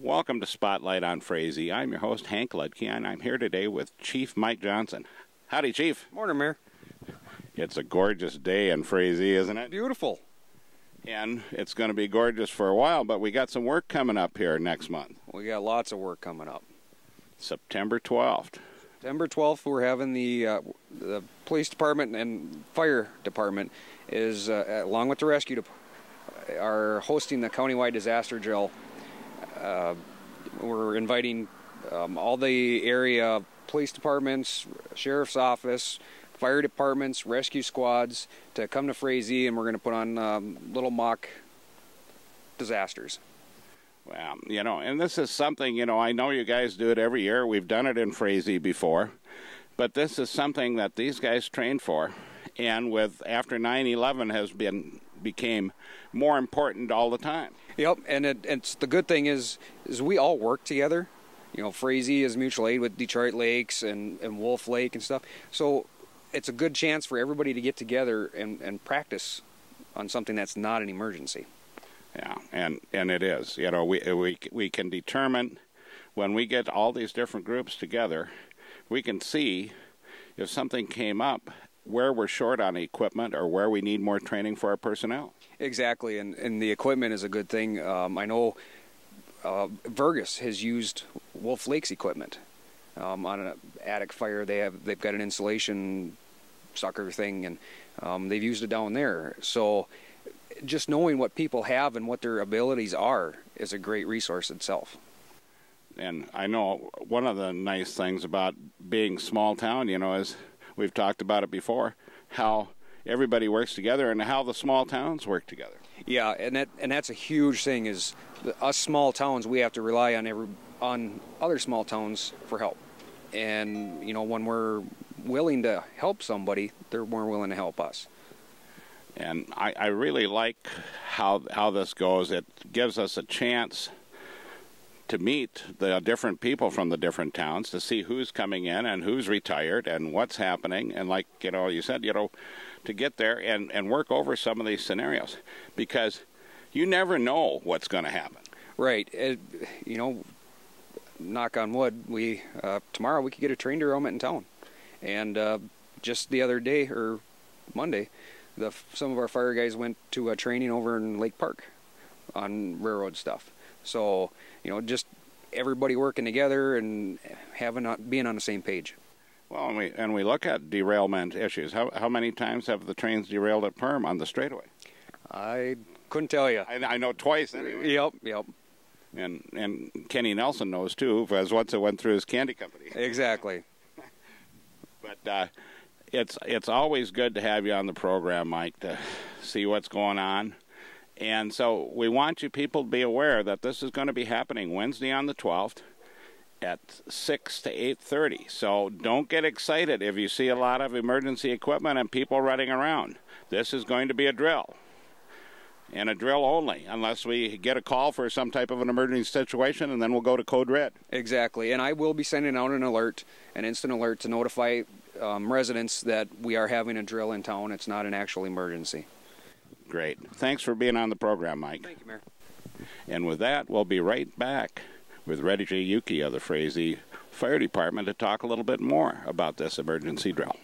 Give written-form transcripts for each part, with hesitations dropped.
Welcome to Spotlight on Frazee. I'm your host, Hank Ludke, and I'm here today with Chief Mike Johnson. Howdy, Chief. Morning, Mayor. It's a gorgeous day in Frazee, isn't it? Beautiful. And it's going to be gorgeous for a while, but we got some work coming up here next month. We got lots of work coming up. September 12th. September 12th, we're having the police department and fire department is, along with the rescue, are hosting the countywide disaster drill. We're inviting all the area police departments, sheriff's office, fire departments, rescue squads to come to Frazee, and we're going to put on little mock disasters. Well, you know, and this is something, you know, I know you guys do it every year. We've done it in Frazee before, but this is something that these guys train for, and with after 9/11 became more important all the time. Yep, and it's the good thing is we all work together. You know, Frazee is mutual aid with Detroit Lakes and Wolf Lake and stuff. So it's a good chance for everybody to get together and practice on something that's not an emergency. Yeah, and it is. You know, we can determine when we get all these different groups together, we can see if something came up where we're short on equipment or where we need more training for our personnel. Exactly, and the equipment is a good thing. I know Vergus has used Wolf Lake's equipment on an attic fire. They've got an insulation sucker thing, and they've used it down there. So just knowing what people have and what their abilities are is a great resource itself. And I know one of the nice things about being small town, you know, is we've talked about it before, how everybody works together and how the small towns work together. Yeah, and that's a huge thing. Is us small towns, we have to rely on other small towns for help. And you know, when we're willing to help somebody, they're more willing to help us. And I really like how this goes. It gives us a chance to meet the different people from the different towns, to see who's coming in and who's retired and what's happening. And like, you know, you said, you know, to get there and work over some of these scenarios, because you never know what's going to happen. Right. You know, knock on wood, tomorrow we could get a train derailment in town. And just the other day, or Monday, some of our fire guys went to a training over in Lake Park on railroad stuff. So, you know, just everybody working together and being on the same page. Well, and we look at derailment issues. How many times have the trains derailed at Perm on the straightaway? I couldn't tell you. I know twice anyway. Yep. And Kenny Nelson knows too, as once it went through his candy company. Exactly. But it's always good to have you on the program, Mike, to see what's going on. And so we want you people to be aware that this is going to be happening Wednesday on the 12th at 6 to 8:30. So don't get excited if you see a lot of emergency equipment and people running around. This is going to be a drill, and a drill only, unless we get a call for some type of an emergency situation, and then we'll go to Code Red. Exactly, and I will be sending out an instant alert to notify residents that we are having a drill in town. It's not an actual emergency. Great. Thanks for being on the program, Mike. Thank you, Mayor. And with that, we'll be right back with Reggie Yuki of the Frazee Fire Department to talk a little bit more about this emergency drill.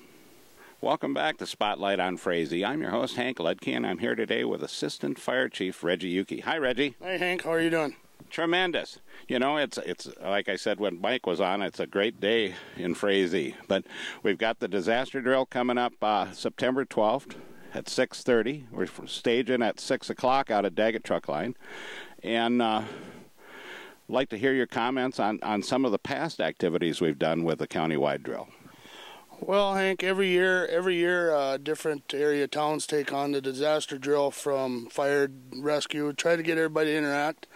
Welcome back to Spotlight on Frazee. I'm your host, Hank Ludke, and I'm here today with Assistant Fire Chief Reggie Yuki. Hi, Reggie. Hey, Hank. How are you doing? Tremendous. You know, it's like I said when Mike was on, it's a great day in Frazee. But we've got the disaster drill coming up September 12th. At 6:30, we're staging at 6 o'clock out of Daggett Truck Line, and I'd like to hear your comments on some of the past activities we've done with the countywide drill. Well, Hank, every year, different area towns take on the disaster drill from fire, rescue, try to get everybody to interact.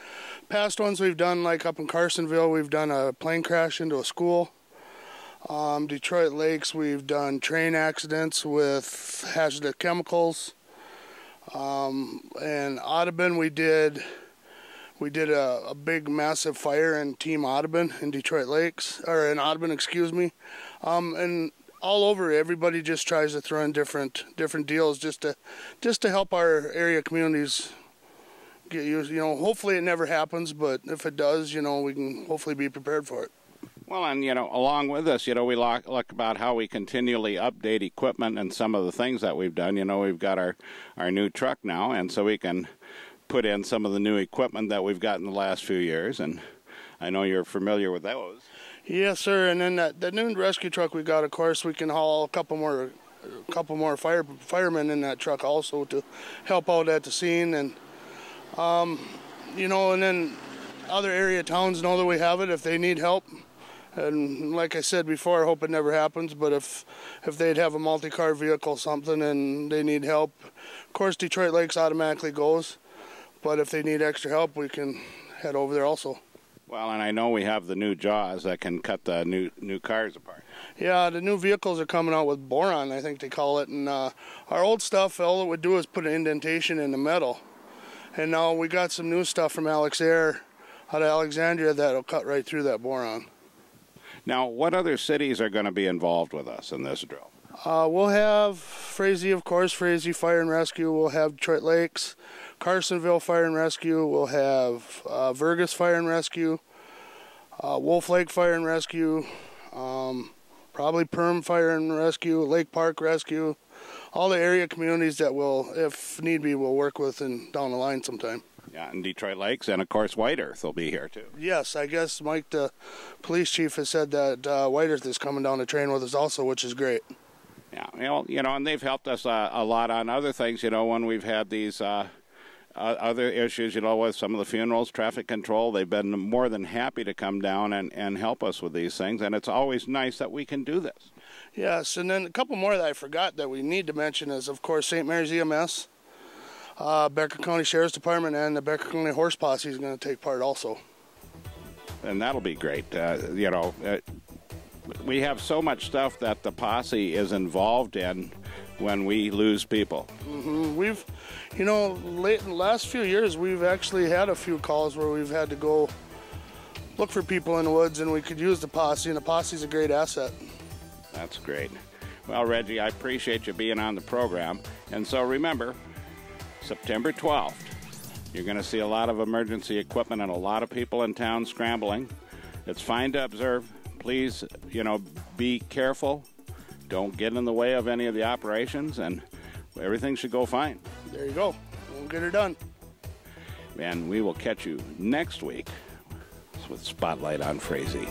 Past ones we've done, like up in Carsonville, we've done a plane crash into a school. Detroit Lakes, we've done train accidents with hazardous chemicals. And Audubon, we did a big, massive fire in Team Audubon in Detroit Lakes, or in Audubon, excuse me. And all over, everybody just tries to throw in different deals just to help our area communities get used. Hopefully it never happens, but if it does, we can hopefully be prepared for it. Well, and, along with this, we look about how we continually update equipment and some of the things that we've done. We've got our new truck now, and so we can put in some of the new equipment that we've got in the last few years, and I know you're familiar with those. Yes, sir. And then that new rescue truck we got, of course, we can haul a couple more firemen in that truck also to help out at the scene, and and then other area towns know that we have it if they need help. And like I said before, I hope it never happens, but if they'd have a multi-car vehicle something and they need help, of course Detroit Lakes automatically goes, but if they need extra help, we can head over there also. Well, and I know we have the new jaws that can cut the new cars apart. Yeah, the new vehicles are coming out with boron, I think they call it, and our old stuff, all it would do is put an indentation in the metal. And now we got some new stuff from Alex Air out of Alexandria that'll cut right through that boron. Now, what other cities are going to be involved with us in this drill? We'll have Frazee, of course, Frazee Fire and Rescue. We'll have Detroit Lakes, Carsonville Fire and Rescue. We'll have Vergas Fire and Rescue, Wolf Lake Fire and Rescue, probably Perm Fire and Rescue, Lake Park Rescue. All the area communities that will, if need be, we'll work with and down the line sometime. Yeah, and Detroit Lakes, and of course White Earth will be here too. Yes, I guess Mike, the police chief, has said that White Earth is coming down to train with us also, which is great. Yeah, and they've helped us a lot on other things. When we've had these other issues, with some of the funerals, traffic control, they've been more than happy to come down and help us with these things, and it's always nice that we can do this. Yes, and then a couple more that I forgot that we need to mention is, of course, St. Mary's EMS. Becker County Sheriff's Department and the Becker County Horse Posse is going to take part also. And that'll be great. We have so much stuff that the posse is involved in when we lose people. Mm-hmm. We've, late in the last few years, we've actually had a few calls where we've had to go look for people in the woods, and we could use the posse, and the posse's a great asset. That's great. Well, Reggie, I appreciate you being on the program. And so remember, September 12th, you're going to see a lot of emergency equipment and a lot of people in town scrambling. It's fine to observe. Please, be careful. Don't get in the way of any of the operations, and everything should go fine. There you go. We'll get her done. And we will catch you next week with Spotlight on Frazee.